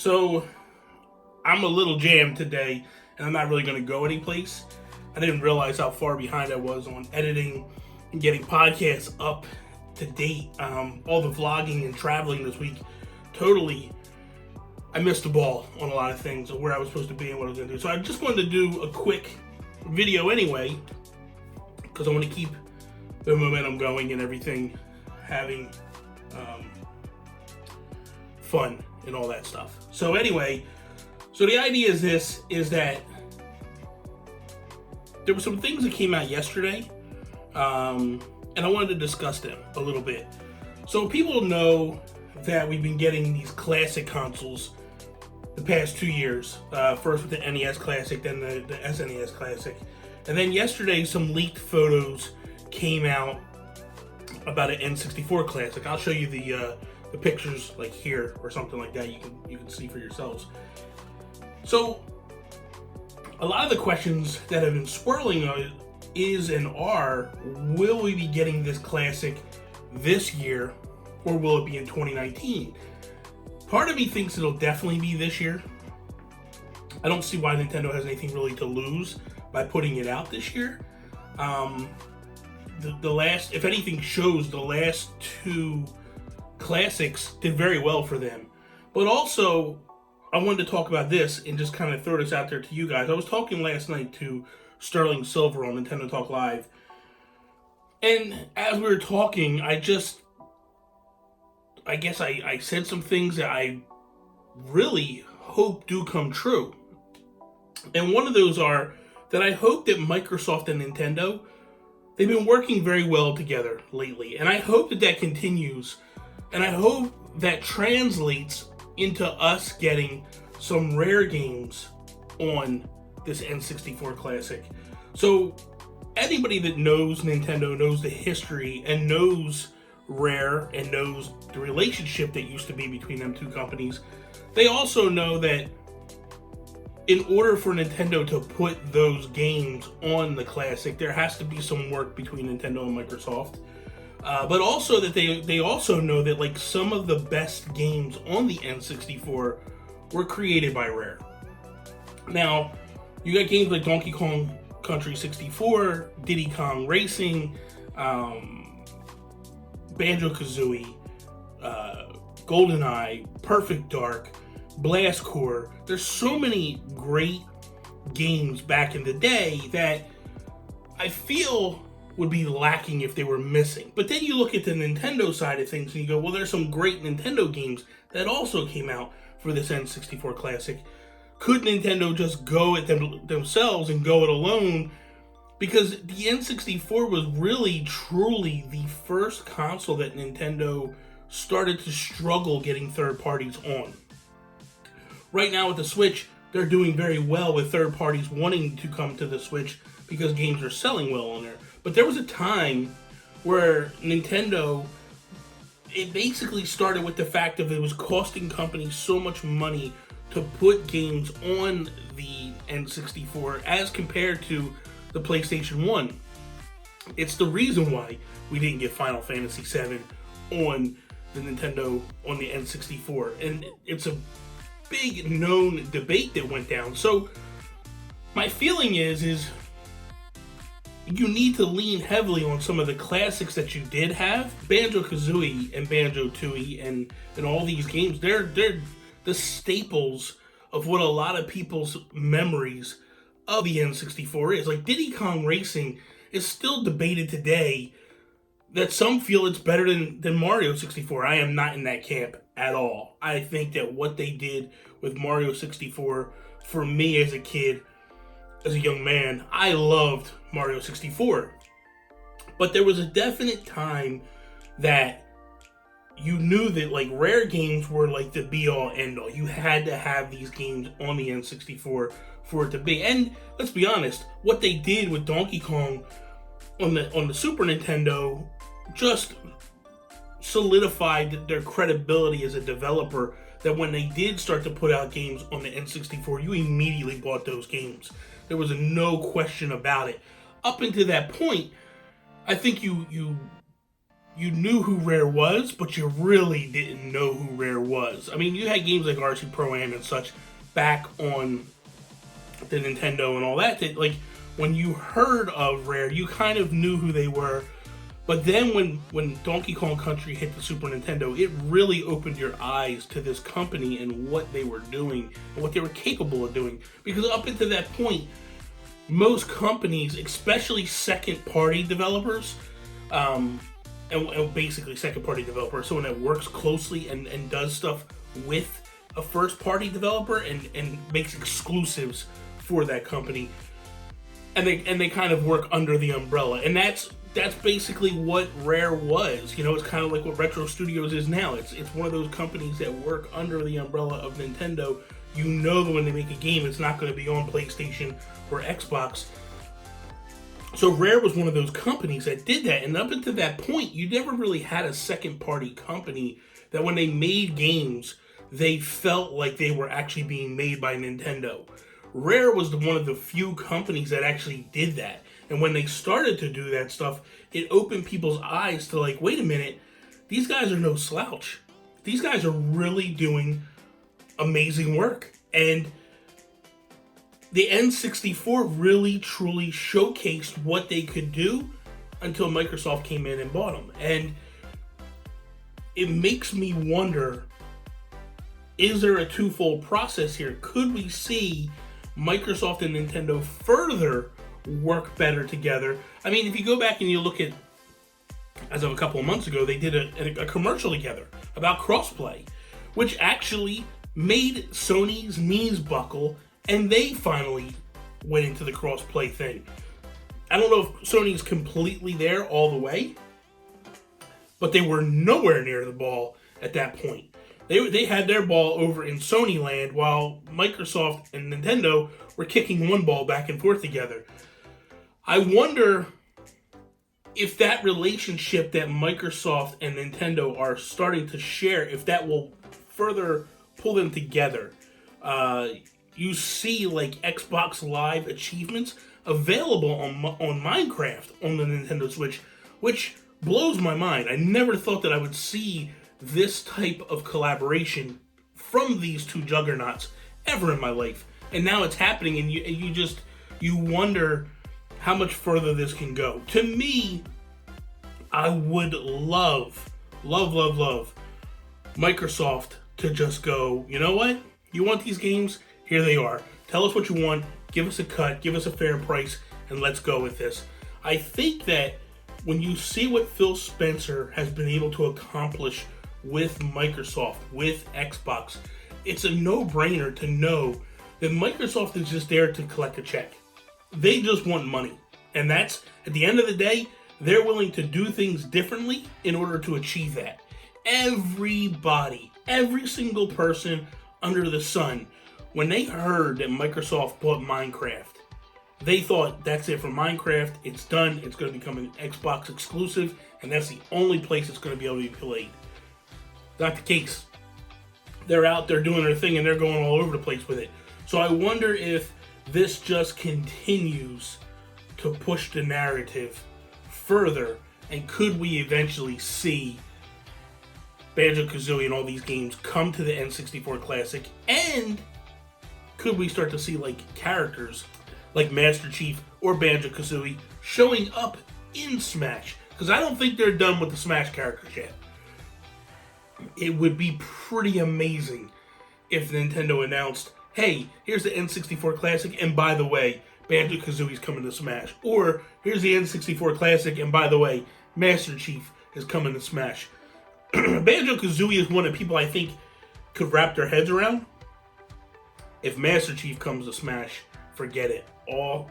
So I'm a little jammed today, and I'm not really going to go anyplace. I didn't realize how far behind I was on editing and getting podcasts up to date. All the vlogging and traveling this week, I missed the ball on a lot of things of where I was supposed to be and what I was going to do. So I just wanted to do a quick video anyway, because I want to keep the momentum going and everything, having fun and all that stuff. So anyway, the idea is that there were some things that came out yesterday, and I wanted to discuss them a little bit. So people know that we've been getting these classic consoles the past 2 years. First with the NES Classic, then the SNES Classic. And then yesterday, some leaked photos came out about an N64 Classic. I'll show you the pictures like here or something like that. You can see for yourselves. So a lot of the questions that have been swirling is and are, will we be getting this Classic this year, or will it be in 2019? Part of me thinks it'll definitely be this year. I don't see why Nintendo has anything really to lose by putting it out this year. The last, if anything shows, the last two classics did very well for them. But also, I wanted to talk about this and just kind of throw this out there to you guys. I was talking last night to Sterling Silver on Nintendo Talk Live, and as we were talking, I guess I said some things that I really hope do come true. And one of those are that I hope that Microsoft and Nintendo, they've been working very well together lately. And I hope that continues. And I hope that translates into us getting some rare games on this N64 Classic. So anybody that knows Nintendo, knows the history, and knows Rare, and knows the relationship that used to be between them two companies, they also know that in order for Nintendo to put those games on the Classic, there has to be some work between Nintendo and Microsoft. But also that they also know that like some of the best games on the N64 were created by Rare. Now, you got games like Donkey Kong Country 64, Diddy Kong Racing, Banjo-Kazooie, GoldenEye, Perfect Dark, Blast Corps. There's so many great games back in the day that I feel would be lacking if they were missing. But then you look at the Nintendo side of things and you go, well, there's some great Nintendo games that also came out for this N64 Classic. Could Nintendo just go at themselves and go it alone? Because the N64 was really, truly the first console that Nintendo started to struggle getting third parties on. Right now with the Switch, they're doing very well with third parties wanting to come to the Switch because games are selling well on there. But there was a time where Nintendo, it basically started with the fact that it was costing companies so much money to put games on the N64 as compared to the PlayStation 1. It's the reason why we didn't get Final Fantasy VII on the Nintendo, on the N64. And it's a big known debate that went down. So my feeling is you need to lean heavily on some of the classics that you did have. Banjo-Kazooie and Banjo-Tooie and all these games, they're the staples of what a lot of people's memories of the N64 is. Like Diddy Kong Racing is still debated today that some feel it's better than Mario 64. I am not in that camp at all. I think that what they did with Mario 64, for me as a kid, as a young man, I loved Mario 64. But there was a definite time that you knew that like rare games were like the be-all end-all. You had to have these games on the N64 for it to be. And let's be honest, what they did with Donkey Kong on the Super Nintendo just solidified their credibility as a developer, that when they did start to put out games on the N64, you immediately bought those games. There was no question about it. Up until that point, I think you you knew who Rare was, but you really didn't know who Rare was. I mean, you had games like RC Pro-Am and such back on the Nintendo and all that, like, when you heard of Rare, you kind of knew who they were. But then when Donkey Kong Country hit the Super Nintendo, it really opened your eyes to this company and what they were doing and what they were capable of doing. Because up until that point, most companies, especially second-party developers, and basically second-party developers, someone that works closely and does stuff with a first-party developer and makes exclusives for that company, and they kind of work under the umbrella, and that's basically what Rare was. You know, it's kind of like what Retro Studios is now. It's one of those companies that work under the umbrella of Nintendo. You know that when they make a game, it's not going to be on PlayStation or Xbox. So Rare was one of those companies that did that, and up until that point, you never really had a second-party company that when they made games, they felt like they were actually being made by Nintendo. Rare was one of the few companies that actually did that. And when they started to do that stuff, it opened people's eyes to like, wait a minute, these guys are no slouch. These guys are really doing amazing work. And the N64 really, truly showcased what they could do until Microsoft came in and bought them. And it makes me wonder, is there a twofold process here? Could we see Microsoft and Nintendo further work better together? I mean, if you go back and you look at, as of a couple of months ago, they did a commercial together about crossplay, which actually made Sony's knees buckle, and they finally went into the crossplay thing. I don't know if Sony's completely there all the way, but they were nowhere near the ball at that point. They had their ball over in Sony land, while Microsoft and Nintendo were kicking one ball back and forth together. I wonder if that relationship that Microsoft and Nintendo are starting to share, if that will further pull them together. You see like Xbox Live achievements available on Minecraft on the Nintendo Switch, which blows my mind. I never thought that I would see this type of collaboration from these two juggernauts ever in my life. And now it's happening, and you wonder how much further this can go. To me, I would love Microsoft to just go, you know what? You want these games? Here they are. Tell us what you want. Give us a cut. Give us a fair price, and let's go with this. I think that when you see what Phil Spencer has been able to accomplish with Microsoft, with Xbox, it's a no-brainer to know that Microsoft is just there to collect a check. They just want money. And that's, at the end of the day, they're willing to do things differently in order to achieve that. Everybody, every single person under the sun, when they heard that Microsoft bought Minecraft, they thought, that's it for Minecraft, it's done, it's going to become an Xbox exclusive, and that's the only place it's going to be able to be played. Not the case. They're out there doing their thing, and they're going all over the place with it. So I wonder if this just continues to push the narrative further, and could we eventually see Banjo-Kazooie and all these games come to the N64 Classic, and could we start to see like characters like Master Chief or Banjo-Kazooie showing up in Smash? Because I don't think they're done with the Smash characters yet. It would be pretty amazing if Nintendo announced, hey, here's the N64 Classic, and by the way, Banjo-Kazooie's coming to Smash. Or, here's the N64 Classic, and by the way, Master Chief is coming to Smash. Banjo-Kazooie is one that people, I think, could wrap their heads around. If Master Chief comes to Smash, forget it. All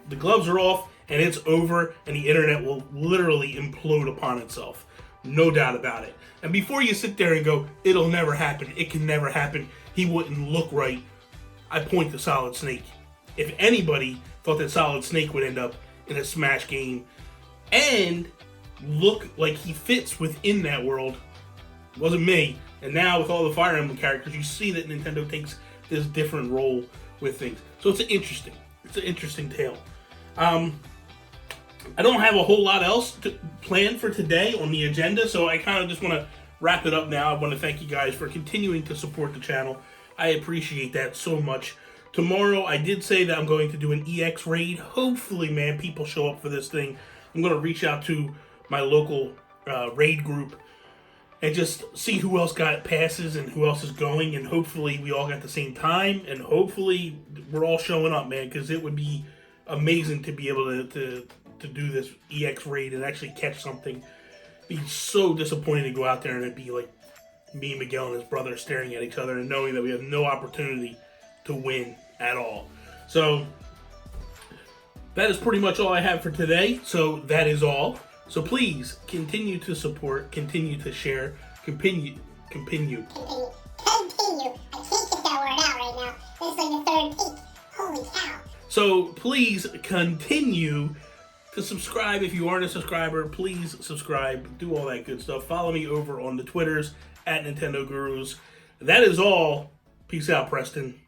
the gloves are off, and it's over, and the internet will literally implode upon itself. No doubt about it. And before you sit there and go, it'll never happen, it can never happen, he wouldn't look right, I point to Solid Snake. If anybody thought that Solid Snake would end up in a Smash game and look like he fits within that world, it wasn't me. And now with all the Fire Emblem characters, you see that Nintendo takes this different role with things. So it's interesting. It's an interesting tale. I don't have a whole lot else planned for today on the agenda, so I kind of just want to wrap it up now. I want to thank you guys for continuing to support the channel. I appreciate that so much. Tomorrow, I did say that I'm going to do an EX raid. Hopefully, man, people show up for this thing. I'm going to reach out to my local raid group and just see who else got passes and who else is going. And hopefully, we all got the same time. And hopefully, we're all showing up, man, because it would be amazing to be able to do this EX raid and actually catch something. Be so disappointed to go out there and it'd be like me, Miguel, and his brother staring at each other and knowing that we have no opportunity to win at all. So that is pretty much all I have for today. So that is all. So please continue to support, continue to share, continue. I can't get that word out right now. It's like the third peak. Holy cow. So please continue to subscribe. If you aren't a subscriber, please subscribe. Do all that good stuff. Follow me over on the Twitters at Nintendo Gurus. That is all. Peace out, Preston.